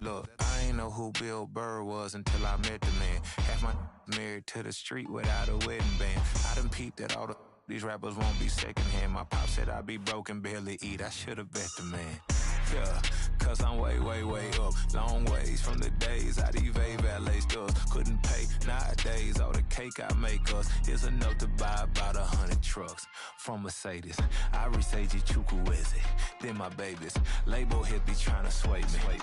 Look, I ain't know who Bill Burr was until I met the man. Half my married to the street without a wedding band. I done peeped that all these rappers won't be secondhand. My pop said I'd be broke and barely eat. I should've bet the man. Yeah, cause I'm way, way, way up. Long ways from the days I evade valet stores. Couldn't pay nowadays. All the cake I make us is enough to buy about 100 trucks. From Mercedes, I resage Chukwueze. Then my babies, label hit be trying to sway me.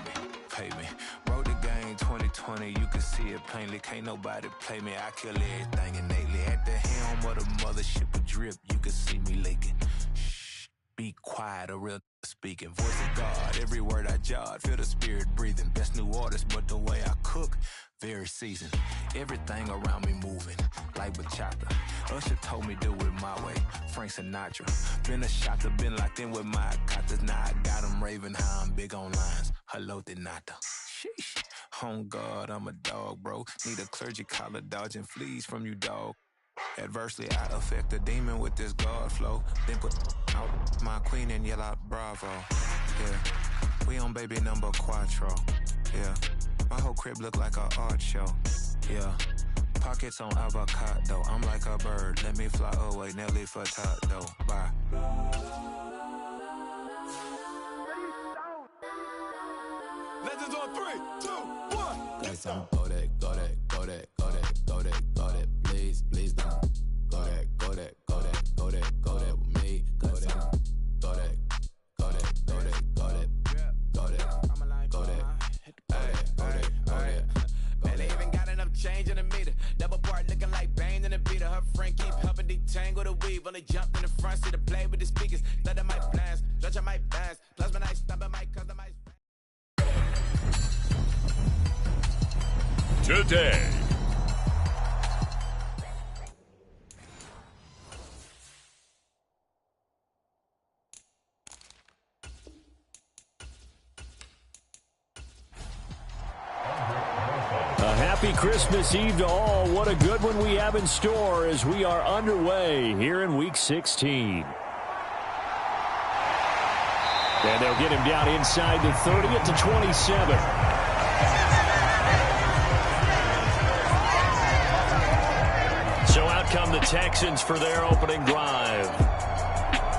Pay me. Wrote the game 2020, you can see it plainly. Can't nobody play me. I kill everything innately. At the helm of the mothership of drip, you can see me leaking. Shh, be quiet, a real speaking. Voice of God, every word I jot, feel the spirit breathing. Best new artist, but the way I cook, very seasoned. Everything around me moving, like bachata. Usher told me do it my way, Frank Sinatra. Been a shotter, been locked in with my katas. Now I got them raving how I'm big on lines. Hello, de nata. Sheesh. On God, I'm a dog, bro. Need a clergy collar, dodging fleas from you, dog. Adversely, I affect a demon with this God flow. Then put out my queen and yell out bravo. Yeah, we on baby number quattro. Yeah, my whole crib look like a art show. Yeah, pockets on avocado. I'm like a bird, let me fly away. Nelly Furtado, bye. Legends on 3, 2, 1. Guys, I'm go that, go that, go that, go that, go that, go that. Please, please don't. Go that, go that, go that, go that, go that with me. Go that, go that, go that, go that, go that, go that, go that, go that. Man, they even got enough change in the meter. Double part looking like Bane in the beater. Her friend keep helping detangle the weave. Only jumped in the front seat to play with the speakers. Let them might blast, judge I might pass. Plus when I stop it might cause I might. Today. Happy Christmas Eve to all. What a good one we have in store as we are underway here in Week 16. And they'll get him down inside the 30 at the 27. So out come the Texans for their opening drive.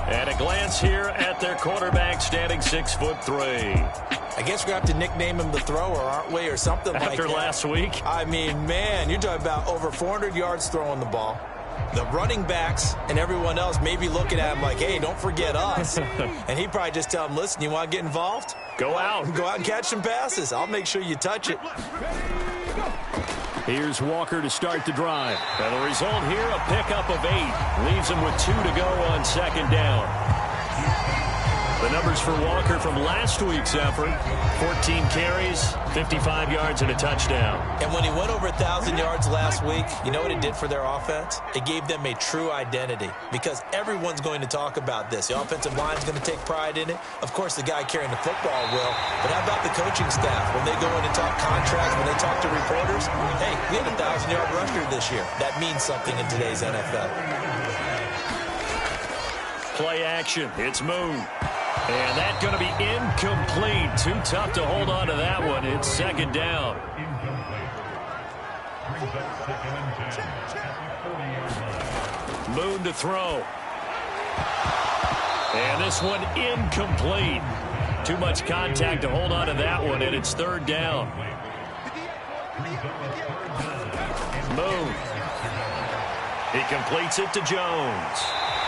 At a glance here at their quarterback standing 6'3". I guess we're going to have to nickname him the thrower, aren't we, or something like that. After last week? I mean, man, you're talking about over 400 yards throwing the ball. The running backs and everyone else may be looking at him like, hey, don't forget us. And he'd probably just tell them, listen, you want to get involved? Go out. Go out and catch some passes. I'll make sure you touch it. Here's Walker to start the drive. And the result here, a pickup of 8. Leaves him with 2 to go on second down. The numbers for Walker from last week's effort, 14 carries, 55 yards, and a touchdown. And when he went over 1,000 yards last week, you know what it did for their offense? It gave them a true identity because everyone's going to talk about this. The offensive line's going to take pride in it. Of course, the guy carrying the football will. But how about the coaching staff? When they go in and talk contracts, when they talk to reporters, hey, we had a 1,000-yard rusher this year. That means something in today's NFL. Play action. It's Moon. And that's going to be incomplete. Too tough to hold on to that one. It's second down. Moon to throw. And this one incomplete. Too much contact to hold on to that one, and it's third down. Moon. He completes it to Jones.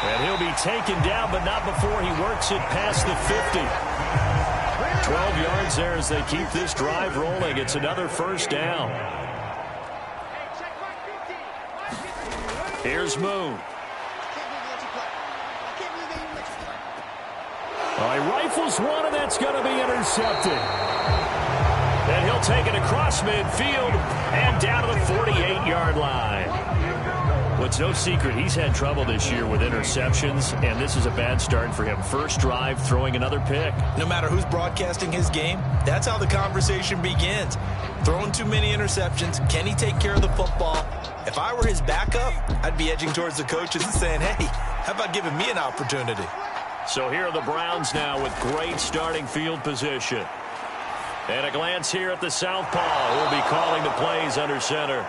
And he'll be taken down, but not before he works it past the 50. 12 yards there as they keep this drive rolling. It's another first down. Here's Moon. He rifles one, and that's going to be intercepted. And he'll take it across midfield and down to the 48-yard line. Well, it's no secret he's had trouble this year with interceptions, and this is a bad start for him. First drive, throwing another pick. No matter who's broadcasting his game, that's how the conversation begins. Throwing too many interceptions, can he take care of the football? If I were his backup, I'd be edging towards the coaches and saying, hey, how about giving me an opportunity? So here are the Browns now with great starting field position. And a glance here at the southpaw, who will be calling the plays under center.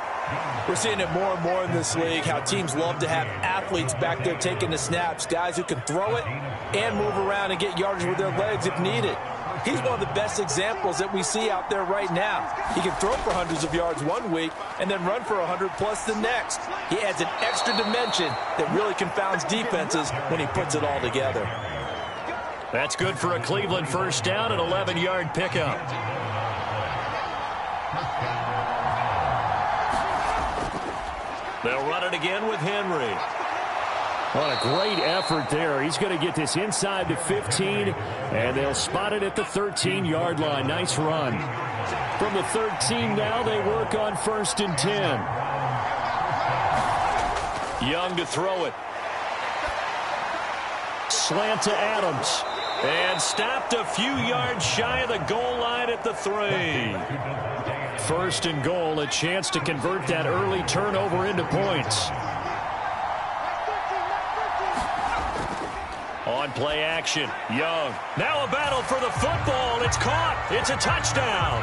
We're seeing it more and more in this league, how teams love to have athletes back there taking the snaps, guys who can throw it and move around and get yardage with their legs if needed. He's one of the best examples that we see out there right now. He can throw for hundreds of yards one week and then run for 100+ the next. He adds an extra dimension that really confounds defenses when he puts it all together. That's good for a Cleveland first down, an 11-yard pickup. They'll run it again with Henry. What a great effort there. He's going to get this inside the 15, and they'll spot it at the 13-yard line. Nice run. From the 13 now, they work on 1st and 10. Young to throw it. Slant to Adams. And stopped a few yards shy of the goal line at the 3. 1st and goal, a chance to convert that early turnover into points. On play action, Young. Now a battle for the football. It's caught. It's a touchdown.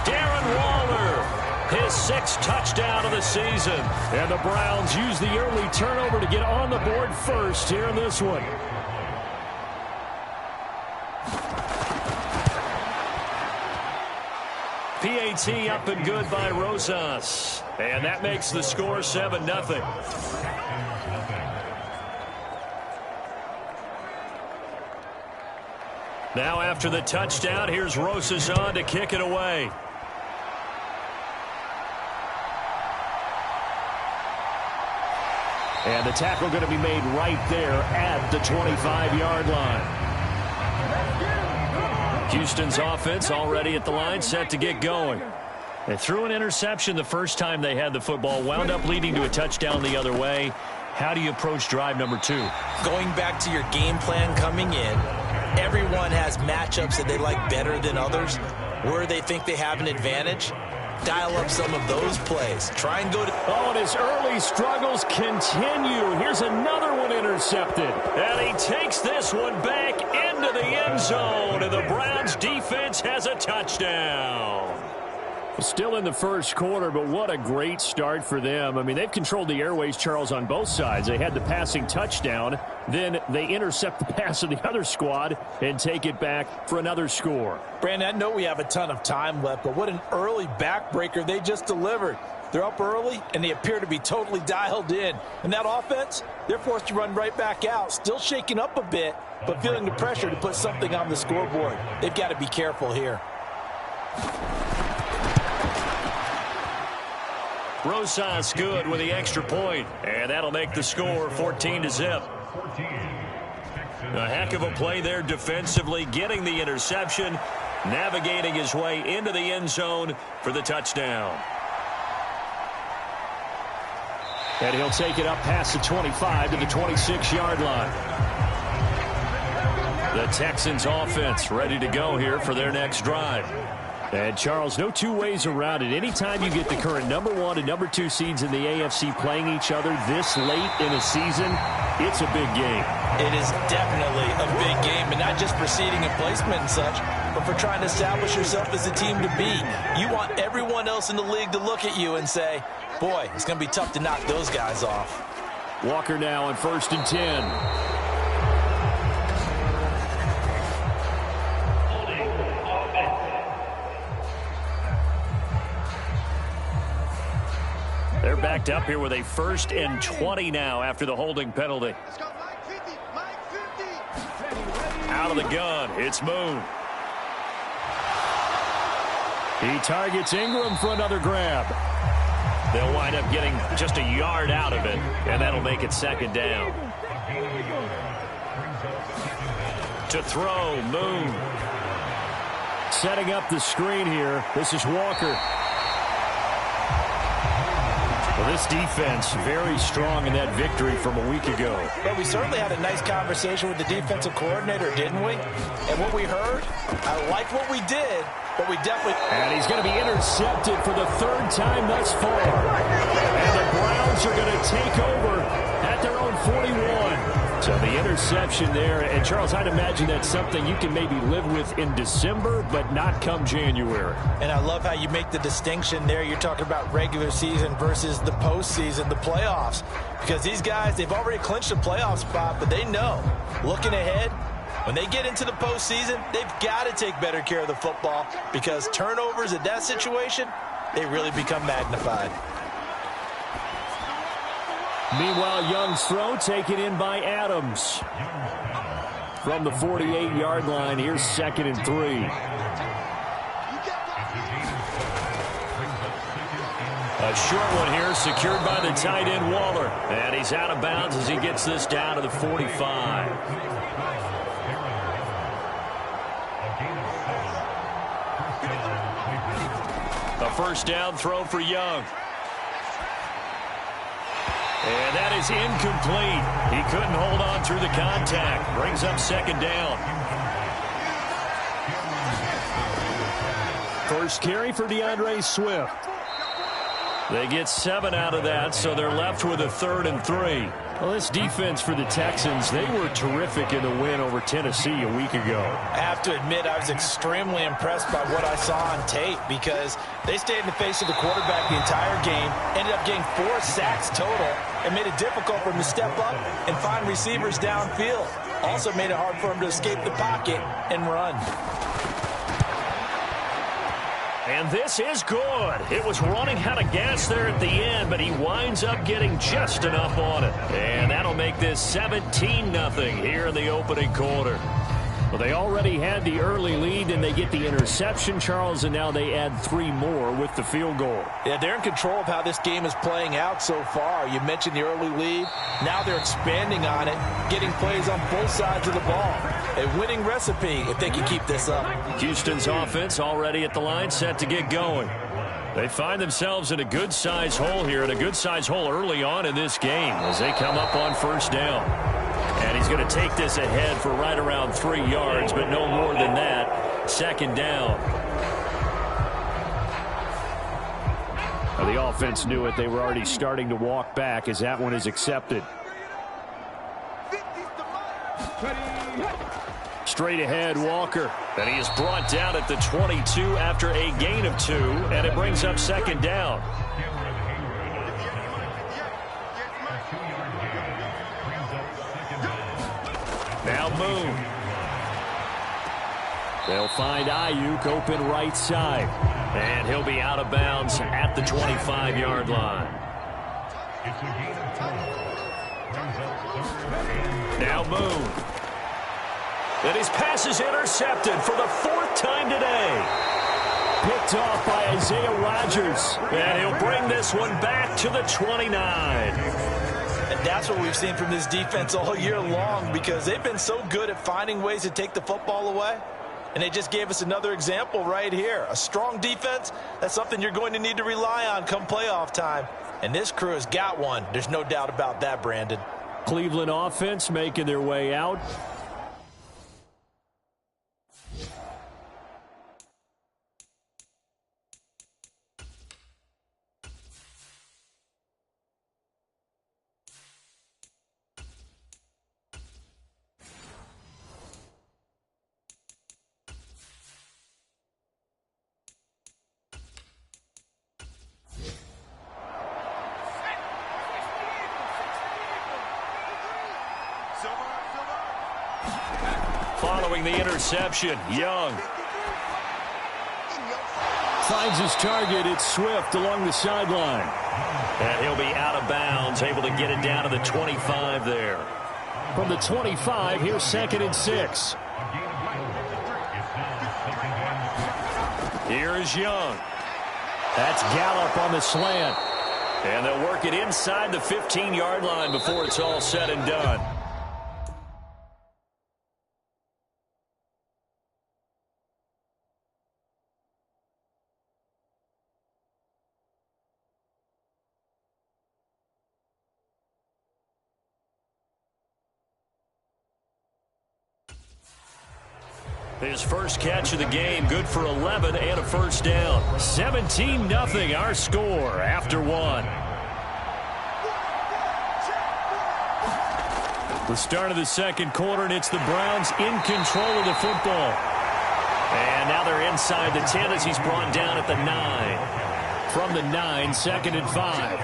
Darren Waller, his 6th touchdown of the season. And the Browns use the early turnover to get on the board first here in this one. PAT up and good by Rosas. And that makes the score 7-0. Now after the touchdown, here's Rosas on to kick it away. And the tackle going to be made right there at the 25-yard line. Houston's offense already at the line, set to get going. They threw an interception the first time they had the football, wound up leading to a touchdown the other way. How do you approach drive number 2? Going back to your game plan coming in, everyone has matchups that they like better than others, where they think they have an advantage. Dial up some of those plays. Try and go to... Oh, and his early struggles continue. Here's another one intercepted. And he takes this one back into the end zone. And the Browns defense has a touchdown. Still in the first quarter, but what a great start for them. I mean, they've controlled the airways, Charles, on both sides. They had the passing touchdown. Then they intercept the pass of the other squad and take it back for another score. Brandon, I know we have a ton of time left, but what an early backbreaker they just delivered. They're up early, and they appear to be totally dialed in. And that offense, they're forced to run right back out, still shaking up a bit, but feeling the pressure to put something on the scoreboard. They've got to be careful here. Rosas good with the extra point, and that'll make the score 14-0. A heck of a play there defensively, getting the interception, navigating his way into the end zone for the touchdown. And he'll take it up past the 25 to the 26-yard line. The Texans offense ready to go here for their next drive. And, Charles, no two ways around it. Anytime you get the current number 1 and number 2 seeds in the AFC playing each other this late in a season, it's a big game. It is definitely a big game, and not just for seeding and placement and such, but for trying to establish yourself as a team to beat. You want everyone else in the league to look at you and say, boy, it's going to be tough to knock those guys off. Walker now on 1st and 10. They're backed up here with a 1st and 20 now after the holding penalty. Out of the gun, it's Moon. He targets Ingram for another grab. They'll wind up getting just a yard out of it, and that'll make it 2nd down. To throw, Moon. Setting up the screen here. This is Walker. Well, this defense very strong in that victory from a week ago. But we certainly had a nice conversation with the defensive coordinator, didn't we? And what we heard, I like what we did, but we definitely... And he's going to be intercepted for the 3rd time thus far. And the Browns are going to take over at their own 41. So the interception there, and Charles, I'd imagine that's something you can maybe live with in December, but not come January. And I love how you make the distinction there. You're talking about regular season versus the postseason, the playoffs. Because these guys, they've already clinched a playoff spot, but they know, looking ahead, when they get into the postseason, they've got to take better care of the football because turnovers at that situation, they really become magnified. Meanwhile, Young's throw taken in by Adams. From the 48-yard line, here's 2nd and 3. A short one here, secured by the tight end Waller. And he's out of bounds as he gets this down to the 45. A first down throw for Young. And that is incomplete. He couldn't hold on through the contact. Brings up 2nd down. First carry for DeAndre Swift. They get 7 out of that, so they're left with a 3rd and 3. Well, this defense for the Texans, they were terrific in the win over Tennessee a week ago. I have to admit, I was extremely impressed by what I saw on tape because they stayed in the face of the quarterback the entire game, ended up getting 4 sacks total, and made it difficult for him to step up and find receivers downfield. Also made it hard for him to escape the pocket and run. And this is good. It was running out of gas there at the end, but he winds up getting just enough on it. And that'll make this 17-0 here in the opening quarter. Well, they already had the early lead, and they get the interception, Charles, and now they add 3 more with the field goal. Yeah, they're in control of how this game is playing out so far. You mentioned the early lead. Now they're expanding on it, getting plays on both sides of the ball. A winning recipe if they can keep this up. Houston's offense already at the line, set to get going. They find themselves in a good-sized hole here, and a good-sized hole early on in this game as they come up on first down. And he's going to take this ahead for right around 3 yards, but no more than that. 2nd down. Now, the offense knew it. They were already starting to walk back as that one is accepted. Straight ahead, Walker. And he is brought down at the 22 after a gain of 2, and it brings up 2nd down. Now Moon. They'll find Ayuk open right side. And he'll be out of bounds at the 25-yard line. Now Moon. And his pass is intercepted for the 4th time today. Picked off by Isaiah Rodgers. And he'll bring this one back to the 29. And that's what we've seen from this defense all year long because they've been so good at finding ways to take the football away. And they just gave us another example right here. A strong defense, that's something you're going to need to rely on come playoff time. And this crew has got one. There's no doubt about that, Brandon. Cleveland offense making their way out. Following the interception, Young finds his target. It's Swift along the sideline. And he'll be out of bounds, able to get it down to the 25 there. From the 25, here's 2nd and 6. Here is Young. That's Gallup on the slant. And they'll work it inside the 15-yard line before it's all said and done. His first catch of the game, good for 11 and a first down. 17-0 our score after 1. The start of the second quarter, and it's the Browns in control of the football. And now they're inside the 10 as he's brought down at the 9. From the 9, 2nd and 5.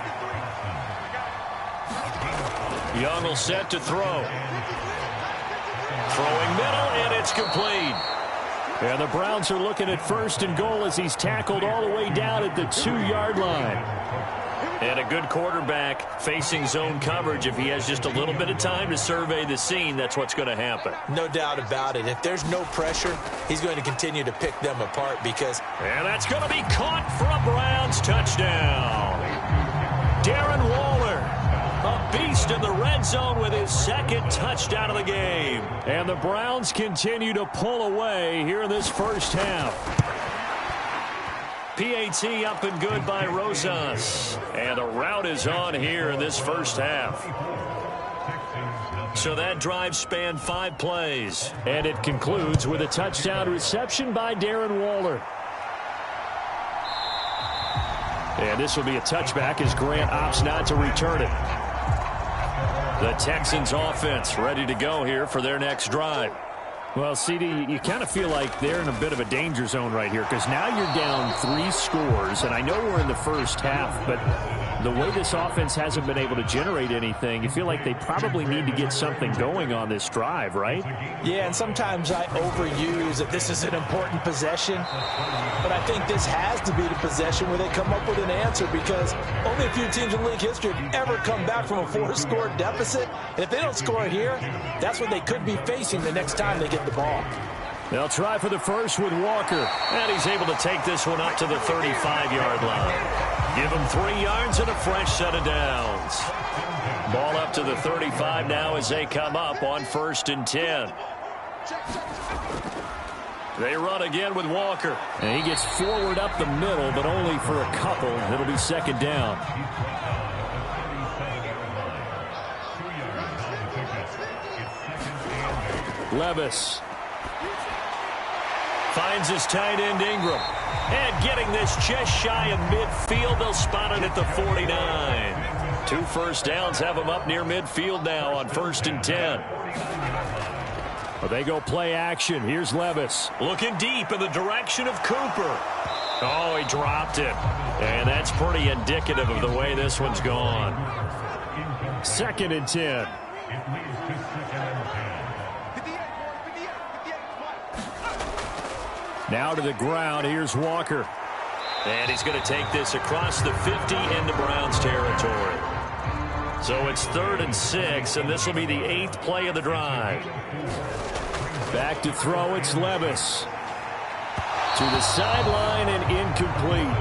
Young will set to throw. Throwing middle, and it's complete. And the Browns are looking at 1st and goal as he's tackled all the way down at the 2-yard line. And a good quarterback facing zone coverage. If he has just a little bit of time to survey the scene, that's what's going to happen. No doubt about it. If there's no pressure, he's going to continue to pick them apart because... And that's going to be caught for a Browns touchdown. Darren Waller, a beast in the red zone with his 2nd touchdown of the game. And the Browns continue to pull away here in this first half. PAT up and good by Rosas. And the route is on here in this first half. So that drive spanned 5 plays. And it concludes with a touchdown reception by Darren Waller. And this will be a touchback as Grant opts not to return it. The Texans offense ready to go here for their next drive. Well, CD, you kind of feel like they're in a bit of a danger zone right here because now you're down 3 scores, and I know we're in the first half, but the way this offense hasn't been able to generate anything, you feel like they probably need to get something going on this drive, right? Yeah, and sometimes I overuse that this is an important possession, but I think this has to be the possession where they come up with an answer because only a few teams in league history have ever come back from a 4-score deficit, and if they don't score here, that's what they could be facing the next time they get the ball. They'll try for the first with Walker, and he's able to take this one up to the 35-yard line. Give him 3 yards and a fresh set of downs. Ball up to the 35 now as they come up on 1st and 10. They run again with Walker. And he gets forward up the middle, but only for a couple. It'll be 2nd down. Levis finds his tight end Ingram. And getting this just shy of midfield, they'll spot it at the 49. 2 first downs have him up near midfield now on 1st and 10. Well, they go play action. Here's Levis looking deep in the direction of Cooper. Oh, he dropped it. And that's pretty indicative of the way this one's gone. 2nd and 10. Now to the ground. Here's Walker. And he's going to take this across the 50 into Browns territory. So it's 3rd and 6, and this will be the 8th play of the drive. Back to throw. It's Levis. To the sideline and incomplete.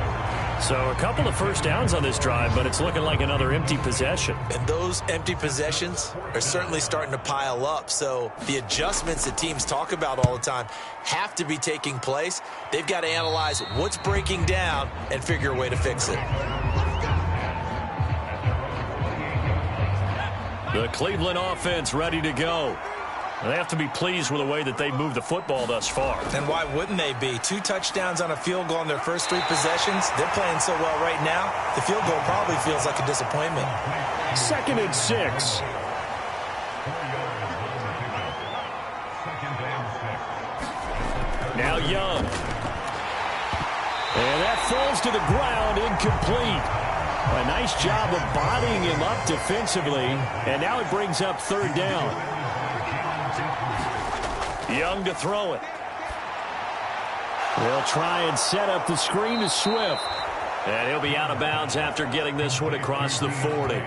So a couple of first downs on this drive, but it's looking like another empty possession. And those empty possessions are certainly starting to pile up. So the adjustments that teams talk about all the time have to be taking place. They've got to analyze what's breaking down and figure a way to fix it. The Cleveland offense ready to go. They have to be pleased with the way that they moved the football thus far. And why wouldn't they be? 2 touchdowns on a field goal in their first 3 possessions. They're playing so well right now, the field goal probably feels like a disappointment. 2nd and 6. Now Young. And that falls to the ground, incomplete. A nice job of bodying him up defensively. And now it brings up 3rd down. Young to throw it. They'll try and set up the screen to Swift. And he'll be out of bounds after getting this one across the 40.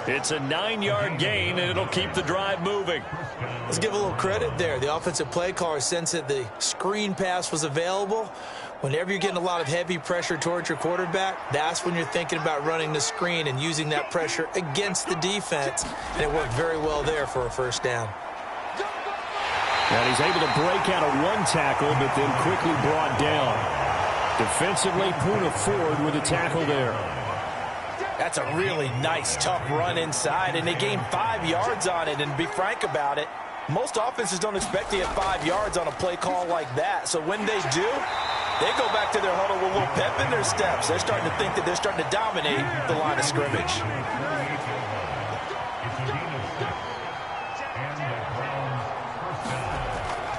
It's a 9-yard gain, and it'll keep the drive moving. Let's give a little credit there. The offensive play caller sensed that the screen pass was available. Whenever you're getting a lot of heavy pressure towards your quarterback, that's when you're thinking about running the screen and using that pressure against the defense. And it worked very well there for a first down. And he's able to break out of 1 tackle, but then quickly brought down. Defensively, Poona Ford with a tackle there. That's a really nice, tough run inside, and they gained 5 yards on it. And to be frank about it, most offenses don't expect to get 5 yards on a play call like that. So when they do, they go back to their huddle with a little pep in their steps. They're starting to think that they're starting to dominate the line of scrimmage.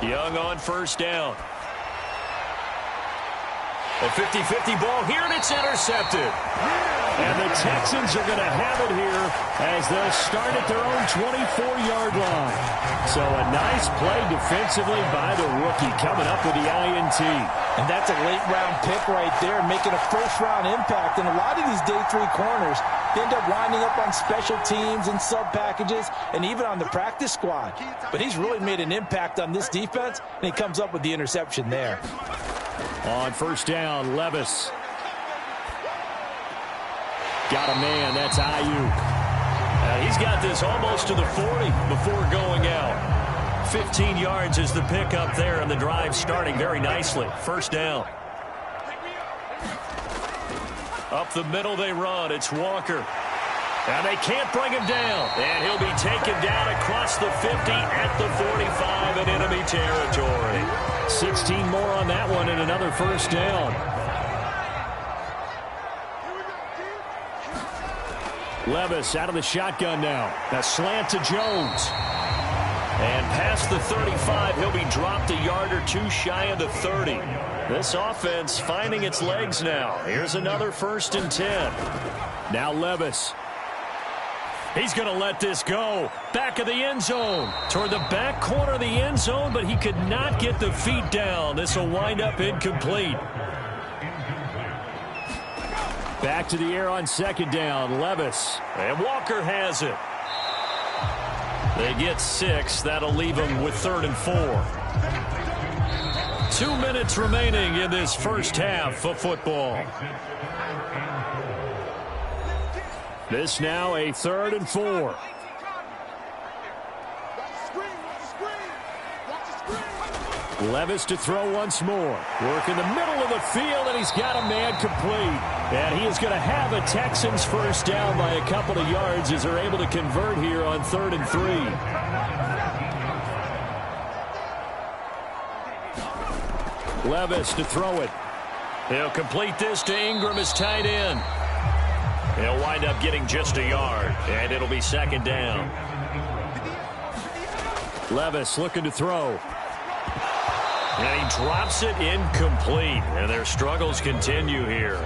Young on first down. A 50-50 ball here, and it's intercepted. And the Texans are going to have it here as they'll start at their own 24-yard line. So a nice play defensively by the rookie coming up with the INT. And that's a late-round pick right there, making a first-round impact. And a lot of these day 3 corners end up winding up on special teams and sub-packages and even on the practice squad. But he's really made an impact on this defense, and he comes up with the interception there. On first down, Levis. Got a man, that's Ayuk. He's got this almost to the 40 before going out. 15 yards is the pickup there, and the drive starting very nicely. First down. Up the middle they run. It's Walker. And they can't bring him down. And he'll be taken down across the 50 at the 45 in enemy territory. 16 more on that one and another first down. Levis out of the shotgun now. A slant to Jones. And past the 35, he'll be dropped a yard or two shy of the 30. This offense finding its legs now. Here's another 1st and 10. Now Levis. He's going to let this go. Back of the end zone. Toward the back corner of the end zone, but he could not get the feet down. This will wind up incomplete. Back to the air on second down. Levis. And Walker has it. They get 6. That'll leave them with 3rd and 4. 2 minutes remaining in this first half of football. This now a 3rd and 4. Levis to throw once more. Work in the middle of the field, and he's got a man complete. And he is going to have a Texans first down by a couple of yards as they're able to convert here on 3rd and 3. Levis to throw it. He'll complete this to Ingram as tight end. He'll wind up getting just a yard, and it'll be 2nd down. Levis looking to throw. And he drops it incomplete, and their struggles continue here.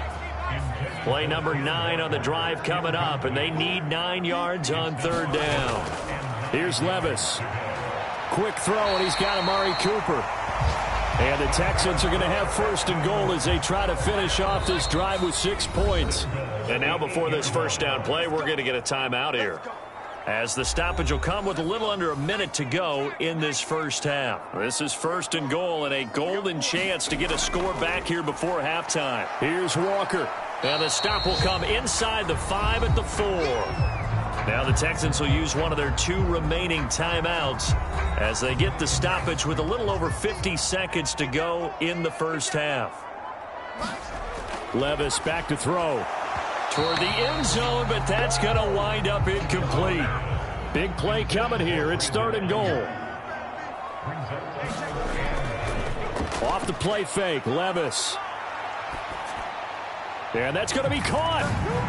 Play number 9 on the drive coming up, and they need 9 yards on 3rd down. Here's Levis. Quick throw, and he's got Amari Cooper. And the Texans are going to have 1st and goal as they try to finish off this drive with 6 points. And now before this first down play, we're going to get a timeout here, as the stoppage will come with a little under a minute to go in this first half. This is 1st and goal and a golden chance to get a score back here before halftime. Here's Walker. And the stop will come inside the 5 at the 4. Now the Texans will use one of their 2 remaining timeouts as they get the stoppage with a little over 50 seconds to go in the first half. Levis back to throw. Toward the end zone, but that's going to wind up incomplete. Big play coming here. It's 3rd and goal. Off the play fake, Levis. And that's going to be caught.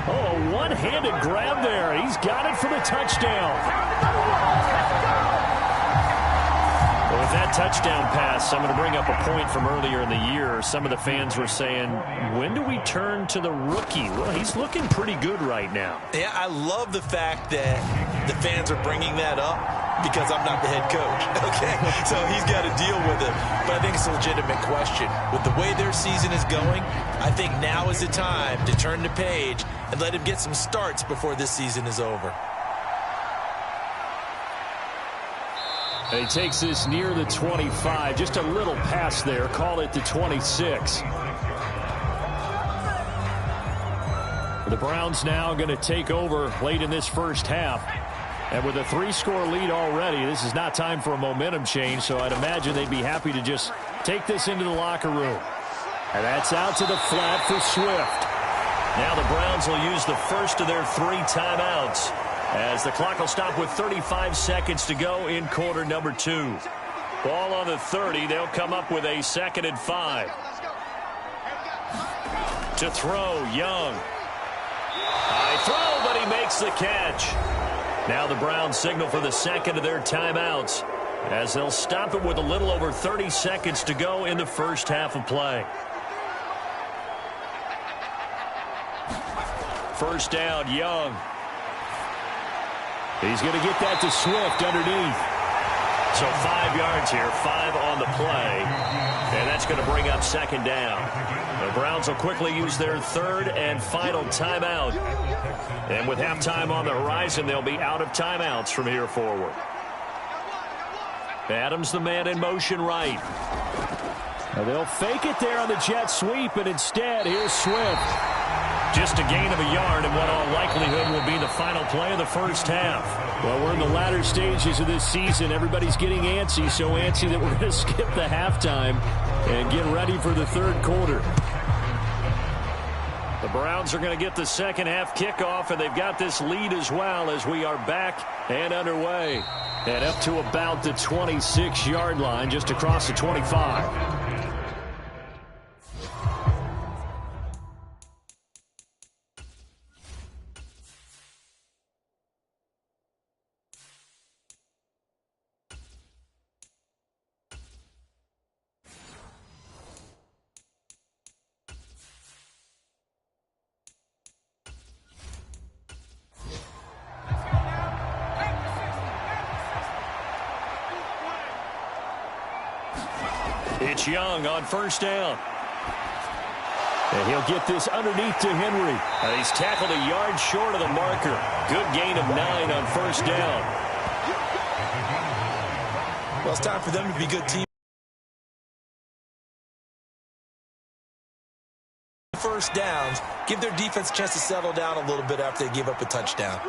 Oh, a one-handed grab there. He's got it for the touchdown. Well, with that touchdown pass, I'm going to bring up a point from earlier in the year. Some of the fans were saying, when do we turn to the rookie? Well, he's looking pretty good right now. Yeah, I love the fact that the fans are bringing that up because I'm not the head coach, okay? So he's got to deal with it. But I think it's a legitimate question. With the way their season is going, I think now is the time to turn the page and let him get some starts before this season is over. He takes this near the 25. Just a little pass there. Call it the 26. The Browns now going to take over late in this first half. And with a 3-score lead already, this is not time for a momentum change, so I'd imagine they'd be happy to just take this into the locker room. And that's out to the flat for Swift. Now the Browns will use the first of their 3 timeouts as the clock will stop with 35 seconds to go in quarter number 2. Ball on the 30. They'll come up with a 2nd and 5. To throw, Young. High throw, but he makes the catch. Now the Browns signal for the 2nd of their timeouts as they'll stop it with a little over 30 seconds to go in the first half of play. First down, Young. He's going to get that to Swift underneath. So 5 yards here, 5 on the play. And that's going to bring up second down. The Browns will quickly use their third and final timeout. And with halftime on the horizon, they'll be out of timeouts from here forward. Adams, the man in motion right. Now they'll fake it there on the jet sweep, and instead, here's Swift. Just a gain of a yard in what all likelihood will be the final play of the first half. Well, we're in the latter stages of this season. Everybody's getting antsy, so antsy that we're going to skip the halftime and get ready for the third quarter. The Browns are going to get the second half kickoff, and they've got this lead as well as we are back and underway. And up to about the 26-yard line, just across the 25. It's Young on first down. And he'll get this underneath to Henry. And he's tackled a yard short of the marker. Good gain of 9 on first down. Well, it's time for them to be good team. First downs, give their defense a chance to settle down a little bit after they give up a touchdown.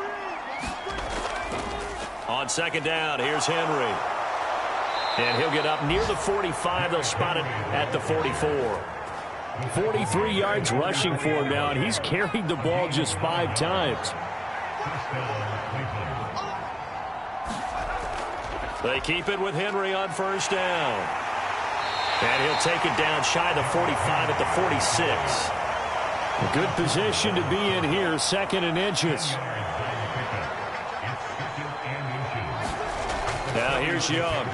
On second down, here's Henry. And he'll get up near the 45. They'll spot it at the 44. 43 yards rushing for him now, and he's carried the ball just 5 times. They keep it with Henry on first down. And he'll take it down shy of the 45 at the 46. A good position to be in here, second and inches. Now here's Young.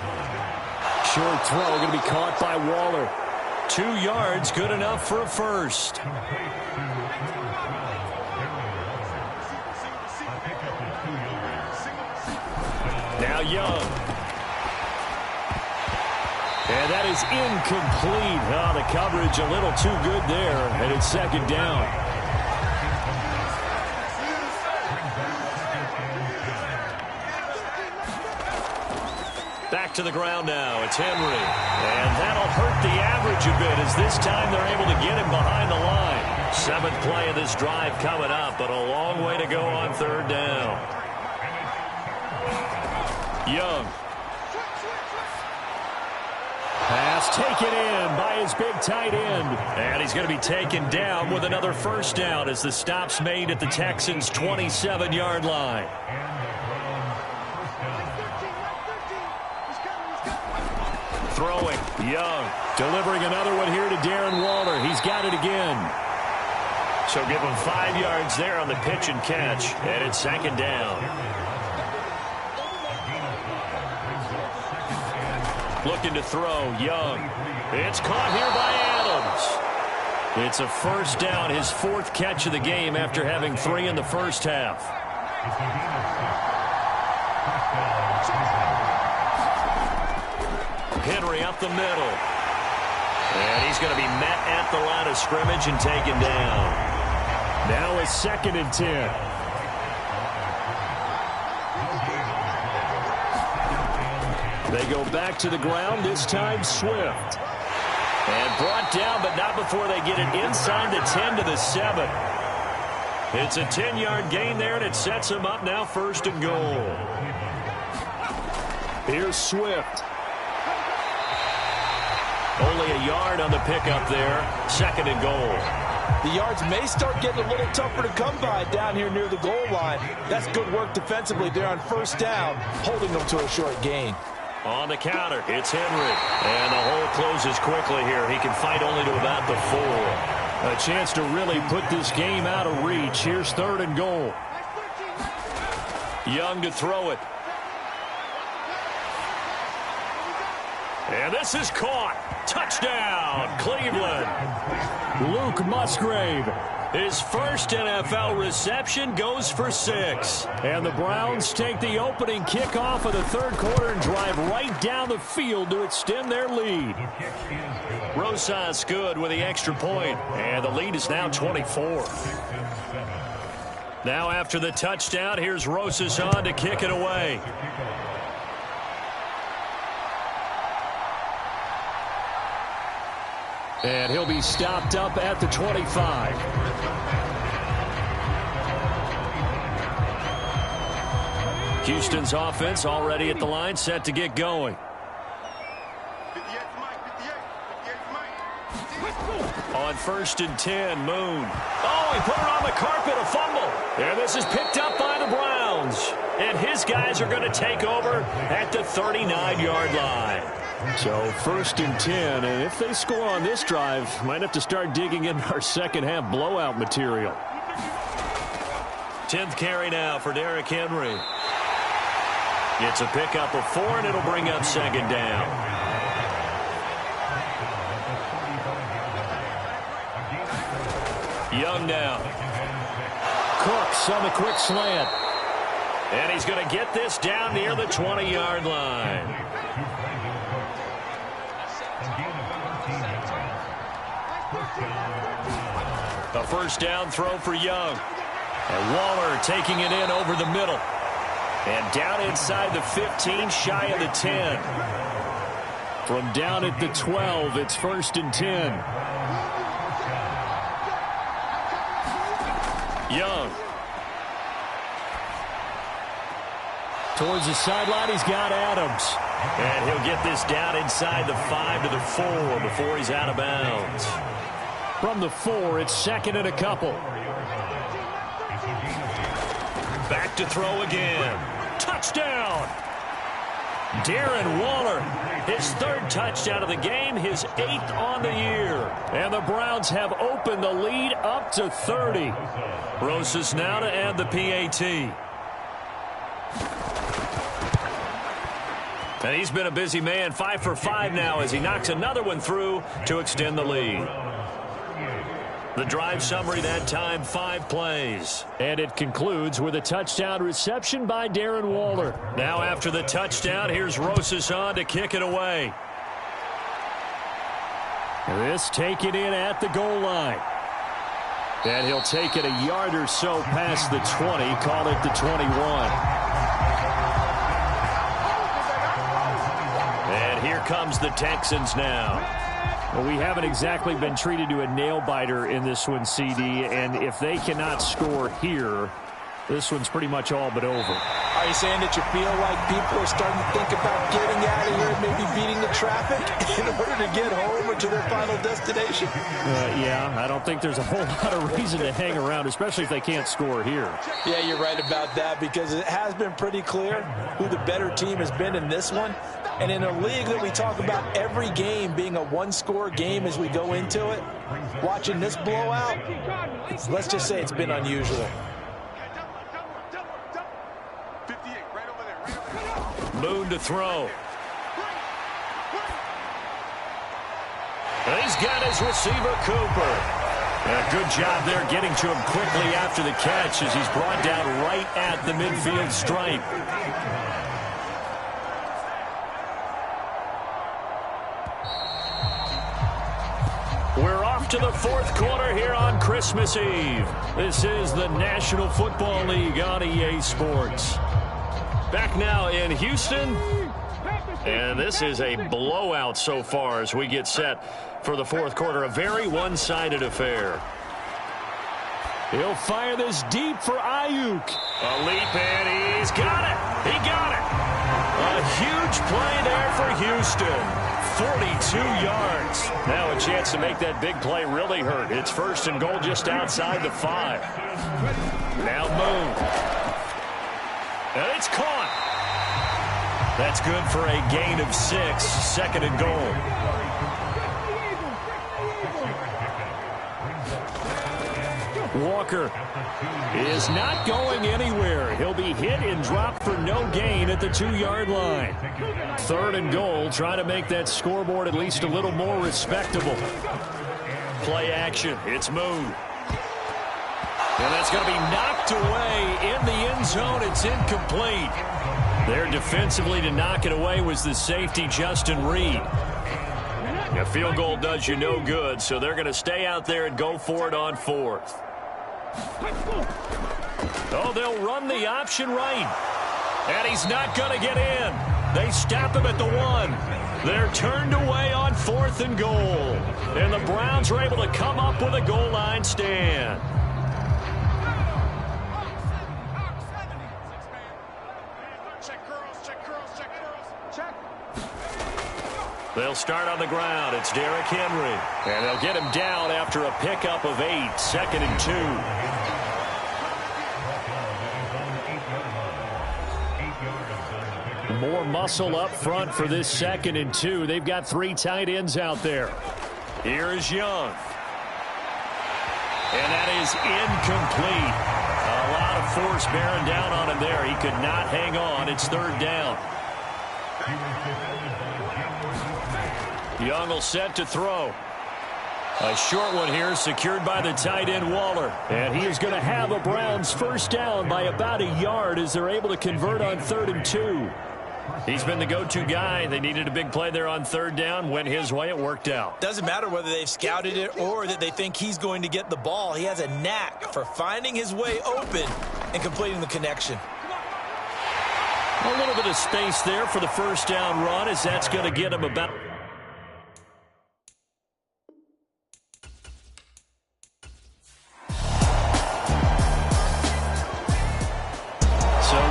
Short throw going to be caught by Waller. 2 yards, good enough for a first. Now Young. And that is incomplete. Oh, the coverage a little too good there, and it's second down. Back to the ground now. It's Henry. And that'll hurt the average a bit as this time they're able to get him behind the line. 7th play of this drive coming up, but a long way to go on third down. Young. Pass taken in by his big tight end. And he's going to be taken down with another first down as the stop's made at the Texans' 27-yard line. Throwing, Young. Delivering another one here to Darren Waller. He's got it again. So give him 5 yards there on the pitch and catch. And it's second down. Looking to throw, Young. It's caught here by Adams. It's a first down, his 4th catch of the game after having 3 in the first half. Henry up the middle. And he's going to be met at the line of scrimmage and taken down. Now it's 2nd and 10. They go back to the ground, this time Swift. And brought down, but not before they get it inside the 10 to the 7. It's a 10-yard gain there, and it sets them up now 1st and goal. Here's Swift. Only a yard on the pickup there, 2nd and goal. The yards may start getting a little tougher to come by down here near the goal line. That's good work defensively there on first down, holding them to a short gain. On the counter, it's Henry. And the hole closes quickly here. He can fight only to about the 4. A chance to really put this game out of reach. Here's 3rd and goal. Young to throw it. And this is caught. Touchdown, Cleveland. Luke Musgrave. His first NFL reception goes for 6. And the Browns take the opening kickoff of the third quarter and drive right down the field to extend their lead. Rosas good with the extra point, and the lead is now 24. Now after the touchdown, here's Rosas on to kick it away. And he'll be stopped up at the 25. Houston's offense already at the line, set to get going. On 1st and 10, Moon. Oh, he put it on the carpet, a fumble. And this is picked up by the Browns. And his guys are going to take over at the 39-yard line. So 1st and 10, and if they score on this drive, might have to start digging in our second-half blowout material. 10th carry now for Derrick Henry. It's a pickup of 4, and it'll bring up 2nd down. Young now. Cooks on the quick slant. And he's going to get this down near the 20-yard line. A first down throw for Young. And Waller taking it in over the middle. And down inside the 15, shy of the 10. From down at the 12, it's 1st and 10. Young. Towards the sideline, he's got Adams. And he'll get this down inside the 5 to the 4 before he's out of bounds. From the 4, it's 2nd and a couple. Back to throw again. Touchdown! Darren Waller, his 3rd touchdown of the game, his 8th on the year. And the Browns have opened the lead up to 30. Rosas now to add the PAT. And he's been a busy man, 5 for 5 now as he knocks another one through to extend the lead. The drive summary that time, 5 plays. And it concludes with a touchdown reception by Darren Waller. Now after the touchdown, here's Rosas on to kick it away. This taken in at the goal line. And he'll take it a yard or so past the 20, call it the 21. And here comes the Texans now. Well, we haven't exactly been treated to a nail-biter in this one, CD, and if they cannot score here, this one's pretty much all but over. Are you saying that you feel like people are starting to think about getting out of here and maybe beating the traffic in order to get home or to their final destination? Yeah, I don't think there's a whole lot of reason to hang around, especially if they can't score here. Yeah, you're right about that because it has been pretty clear who the better team has been in this one. And in a league that we talk about every game being a one-score game as we go into it, watching this blowout, let's just say it's been unusual. Moon to throw. And he's got his receiver, Cooper. A good job there getting to him quickly after the catch as he's brought down right at the midfield stripe. We're off to the 4th quarter here on Christmas Eve. This is the National Football League on EA Sports. Back now in Houston. And this is a blowout so far as we get set for the 4th quarter. A very one-sided affair. He'll fire this deep for Ayuk. A leap, and he's got it. He got it. A huge play there for Houston. 42 yards. Now a chance to make that big play really hurt. It's 1st and goal just outside the 5. Now Moon. And it's caught. That's good for a gain of 6. 2nd and goal. Walker is not going anywhere. He'll be hit and dropped for no gain at the 2-yard line. 3rd and goal, trying to make that scoreboard at least a little more respectable. Play action. It's moved. And that's going to be knocked away in the end zone. It's incomplete. There defensively to knock it away was the safety, Justin Reed. A field goal does you no good, so they're going to stay out there and go for it on 4th. Oh, they'll run the option right. And he's not going to get in. They stop him at the 1. They're turned away on 4th and goal. And the Browns are able to come up with a goal line stand. They'll start on the ground. It's Derrick Henry. And they'll get him down after a pickup of 8. 2nd and 2. More muscle up front for this 2nd and 2. They've got 3 tight ends out there. Here is Young. And that is incomplete. A lot of force bearing down on him there. He could not hang on. It's 3rd down. Young will set to throw. A short one here secured by the tight end Waller. And he is going to have a Browns first down by about a yard as they're able to convert on 3rd and 2. He's been the go-to guy. They needed a big play there on 3rd down. Went his way. It worked out. Doesn't matter whether they've scouted it or that they think he's going to get the ball. He has a knack for finding his way open and completing the connection. A little bit of space there for the first down run as that's going to get him about...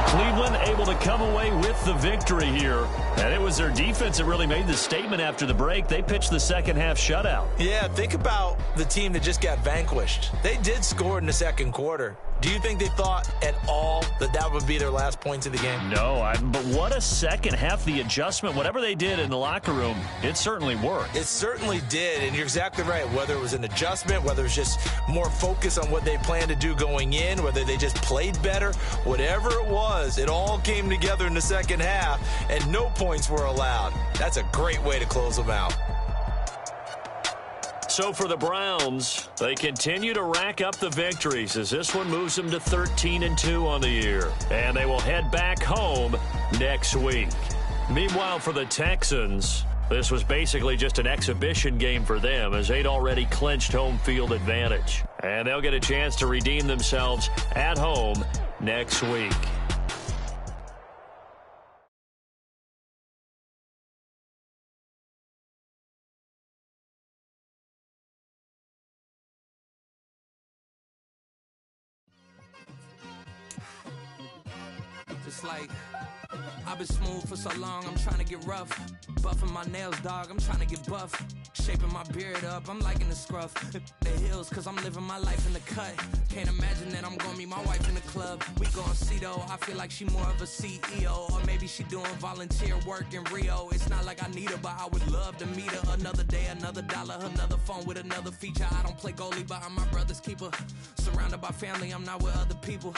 Cleveland able to come away with the victory here. And it was their defense that really made the statement after the break. They pitched the second half shutout. Yeah, think about the team that just got vanquished. They did score in the second quarter. Do you think they thought at all that that would be their last points of the game? No, but what a second half. The adjustment, whatever they did in the locker room, it certainly worked. It certainly did, and you're exactly right. Whether it was an adjustment, whether it was just more focus on what they planned to do going in, whether they just played better, whatever it was, it all came together in the second half, and no points were allowed. That's a great way to close them out. So for the Browns, they continue to rack up the victories as this one moves them to 13 and 2 on the year. And they will head back home next week. Meanwhile, for the Texans, this was basically just an exhibition game for them as they'd already clinched home field advantage. And they'll get a chance to redeem themselves at home next week. It's like, I've been smooth for so long, I'm trying to get rough. Buffing my nails, dog, I'm trying to get buff. Shaping my beard up, I'm liking the scruff. The hills, cause I'm living my life in the cut. Can't imagine that I'm gonna meet my wife in the club. We gon' see though, I feel like she more of a CEO. Or maybe she doing volunteer work in Rio. It's not like I need her, but I would love to meet her. Another day, another dollar, another phone with another feature. I don't play goalie, but I'm my brother's keeper. Surrounded by family, I'm not with other people.